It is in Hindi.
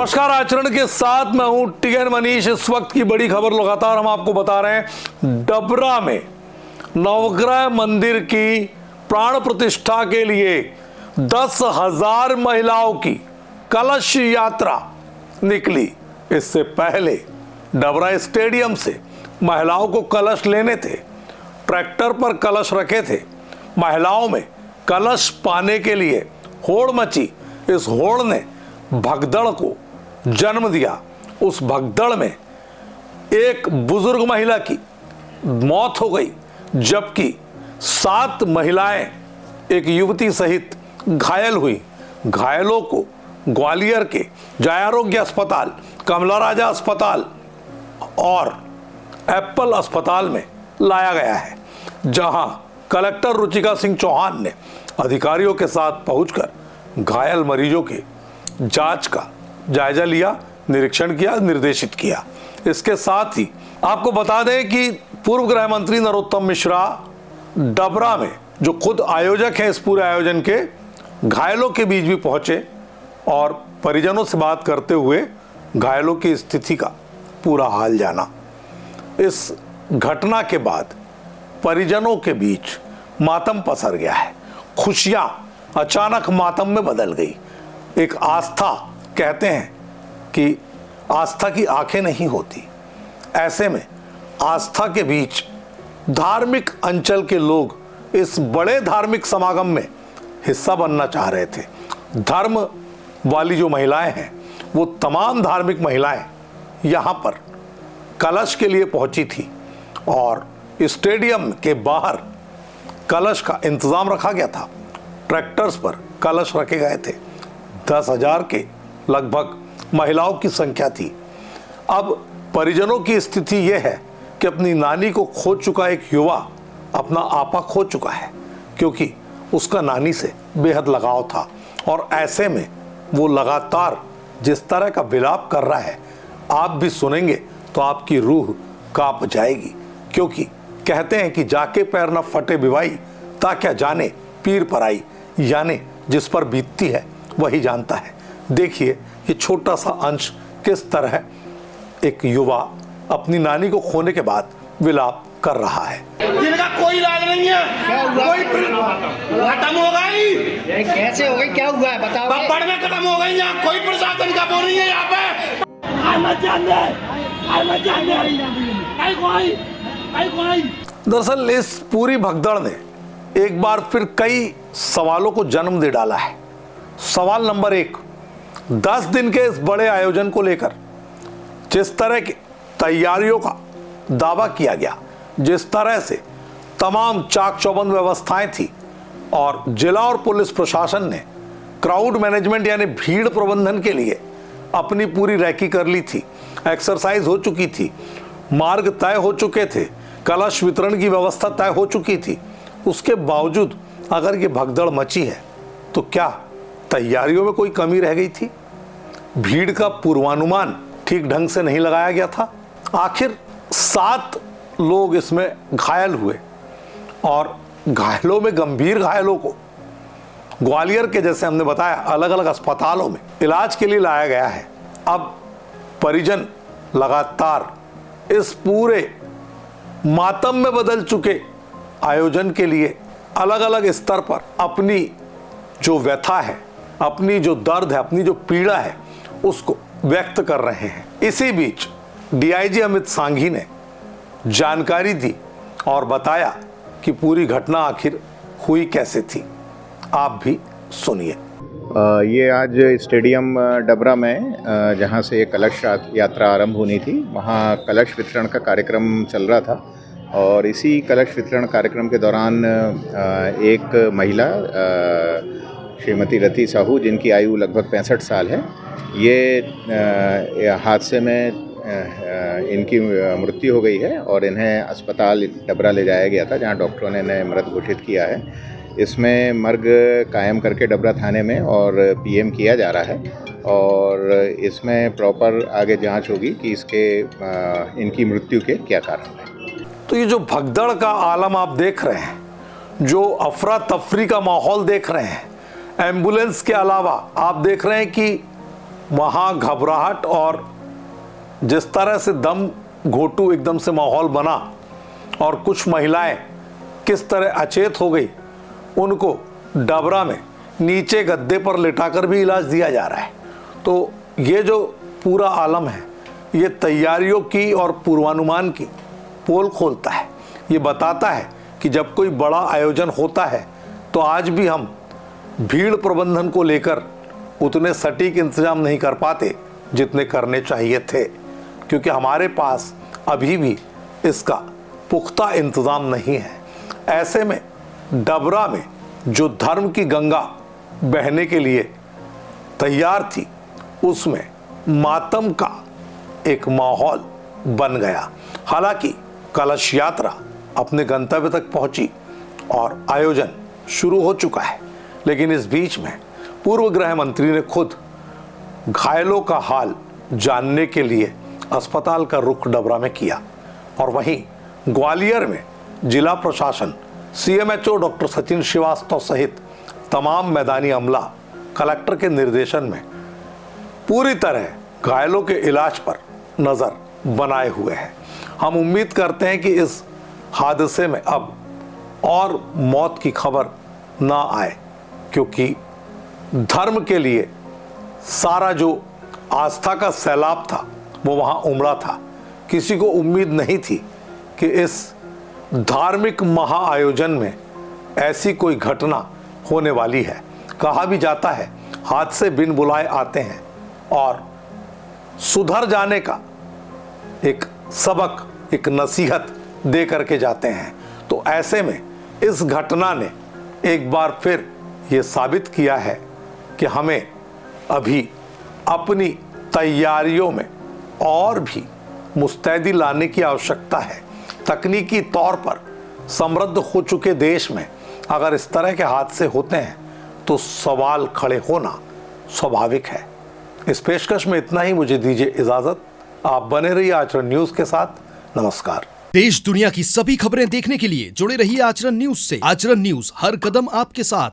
नमस्कार, आचरण के साथ मैं हूं टिगन मनीष। इस वक्त की बड़ी खबर लगातार हम आपको बता रहे हैं। डबरा में नवग्रह मंदिर की प्राण प्रतिष्ठा के लिए 10,000 महिलाओं की कलश यात्रा निकली। इससे पहले डबरा स्टेडियम से महिलाओं को कलश लेने थे, ट्रैक्टर पर कलश रखे थे। महिलाओं में कलश पाने के लिए होड़ मची। इस होड़ ने भगदड़ को जन्म दिया। उस भगदड़ में एक बुजुर्ग महिला की मौत हो गई, जबकि 7 महिलाएं एक युवती सहित घायल हुई। घायलों को ग्वालियर के जय आरोग्य अस्पताल, कमला राजा अस्पताल और एप्पल अस्पताल में लाया गया है, जहां कलेक्टर रुचिका सिंह चौहान ने अधिकारियों के साथ पहुंचकर घायल मरीजों के जांच का जायजा लिया, निरीक्षण किया, निर्देशित किया। इसके साथ ही आपको बता दें कि पूर्व गृह मंत्री नरोत्तम मिश्रा डबरा में, जो खुद आयोजक हैं इस पूरे आयोजन के, घायलों के बीच भी पहुंचे और परिजनों से बात करते हुए घायलों की स्थिति का पूरा हाल जाना। इस घटना के बाद परिजनों के बीच मातम पसर गया है। खुशियां अचानक मातम में बदल गई। एक आस्था, कहते हैं कि आस्था की आंखें नहीं होती, ऐसे में आस्था के बीच धार्मिक अंचल के लोग इस बड़े धार्मिक समागम में हिस्सा बनना चाह रहे थे। धर्म वाली जो महिलाएं हैं, वो तमाम धार्मिक महिलाएं यहाँ पर कलश के लिए पहुंची थी और स्टेडियम के बाहर कलश का इंतजाम रखा गया था। ट्रैक्टर्स पर कलश रखे गए थे। 10,000 के लगभग महिलाओं की संख्या थी। अब परिजनों की स्थिति यह है कि अपनी नानी को खो चुका एक युवा अपना आपा खो चुका है, क्योंकि उसका नानी से बेहद लगाव था और ऐसे में वो लगातार जिस तरह का विलाप कर रहा है, आप भी सुनेंगे तो आपकी रूह कांप जाएगी। क्योंकि कहते हैं कि जाके पैर न फटे बिवाई, ता क्या जाने पीर पर आई, यानी जिस पर बीतती है वही जानता है। देखिए ये छोटा सा अंश किस तरह एक युवा अपनी नानी को खोने के बाद विलाप कर रहा है। इनका कोई इलाज नहीं है, कोई खत्म हो गई। कैसे हो गई, क्या हुआ है बताओ। बब्बड़ में खत्म हो गई। यहाँ कोई प्रशासन का वो नहीं है। यहाँ पे दरअसल इस पूरी भगदड़ ने एक बार फिर कई सवालों को जन्म दे डाला है। सवाल नंबर 1, 10 दिन के इस बड़े आयोजन को लेकर जिस तरह की तैयारियों का दावा किया गया, जिस तरह से तमाम चाक चौबंद व्यवस्थाएं थी और जिला और पुलिस प्रशासन ने क्राउड मैनेजमेंट यानी भीड़ प्रबंधन के लिए अपनी पूरी रैकी कर ली थी। एक्सरसाइज हो चुकी थी, मार्ग तय हो चुके थे, कलश वितरण की व्यवस्था तय हो चुकी थी। उसके बावजूद अगर ये भगदड़ मची है तो क्या तैयारियों में कोई कमी रह गई थी? भीड़ का पूर्वानुमान ठीक ढंग से नहीं लगाया गया था? आखिर 7 लोग इसमें घायल हुए और घायलों में गंभीर घायलों को ग्वालियर के, जैसे हमने बताया, अलग अलग अस्पतालों में इलाज के लिए लाया गया है। अब परिजन लगातार इस पूरे मातम में बदल चुके आयोजन के लिए अलग अलग स्तर पर अपनी जो व्यथा है, अपनी जो दर्द है, अपनी जो पीड़ा है, उसको व्यक्त कर रहे हैं। इसी बीच डीआईजी अमित सांघी ने जानकारी दी और बताया कि पूरी घटना आखिर हुई कैसे थी। आप भी सुनिए। ये आज स्टेडियम डबरा में जहाँ से ये कलश यात्रा आरंभ होनी थी, वहाँ कलश वितरण का कार्यक्रम चल रहा था और इसी कलश वितरण कार्यक्रम के दौरान एक महिला श्रीमती रति साहू, जिनकी आयु लगभग 65 साल है, ये हादसे में इनकी मृत्यु हो गई है और इन्हें अस्पताल डबरा ले जाया गया था, जहां डॉक्टरों ने इन्हें मृत घोषित किया है। इसमें मर्ग कायम करके डबरा थाने में और पीएम किया जा रहा है और इसमें प्रॉपर आगे जांच होगी कि इसके इनकी मृत्यु के क्या कारण हैं। तो ये जो भगदड़ का आलम आप देख रहे हैं, जो अफरा तफरी का माहौल देख रहे हैं, एम्बुलेंस के अलावा आप देख रहे हैं कि वहाँ घबराहट और जिस तरह से दम घोटू एकदम से माहौल बना और कुछ महिलाएं किस तरह अचेत हो गई, उनको डबरा में नीचे गद्दे पर लिटाकर भी इलाज दिया जा रहा है। तो ये जो पूरा आलम है ये तैयारियों की और पूर्वानुमान की पोल खोलता है। ये बताता है कि जब कोई बड़ा आयोजन होता है तो आज भी हम भीड़ प्रबंधन को लेकर उतने सटीक इंतजाम नहीं कर पाते जितने करने चाहिए थे, क्योंकि हमारे पास अभी भी इसका पुख्ता इंतज़ाम नहीं है। ऐसे में डबरा में जो धर्म की गंगा बहने के लिए तैयार थी, उसमें मातम का एक माहौल बन गया। हालांकि कलश यात्रा अपने गंतव्य तक पहुंची और आयोजन शुरू हो चुका है, लेकिन इस बीच में पूर्व गृह मंत्री ने खुद घायलों का हाल जानने के लिए अस्पताल का रुख डबरा में किया। और वहीं ग्वालियर में जिला प्रशासन, CMHO डॉक्टर सचिन श्रीवास्तव सहित तमाम मैदानी अमला कलेक्टर के निर्देशन में पूरी तरह घायलों के इलाज पर नज़र बनाए हुए हैं। हम उम्मीद करते हैं कि इस हादसे में अब और मौत की खबर ना आए, क्योंकि धर्म के लिए सारा जो आस्था का सैलाब था वो वहाँ उमड़ा था। किसी को उम्मीद नहीं थी कि इस धार्मिक महाआयोजन में ऐसी कोई घटना होने वाली है। कहा भी जाता है हादसे बिन बुलाए आते हैं और सुधर जाने का एक सबक, एक नसीहत दे करके जाते हैं। तो ऐसे में इस घटना ने एक बार फिर ये साबित किया है कि हमें अभी अपनी तैयारियों में और भी मुस्तैदी लाने की आवश्यकता है। तकनीकी तौर पर समृद्ध हो चुके देश में अगर इस तरह के हादसे होते हैं तो सवाल खड़े होना स्वाभाविक है। इस पेशकश में इतना ही, मुझे दीजिए इजाजत। आप बने रहिए आचरण न्यूज के साथ। नमस्कार। देश दुनिया की सभी खबरें देखने के लिए जुड़े रहिए आचरण न्यूज से। आचरण न्यूज, हर कदम आपके साथ।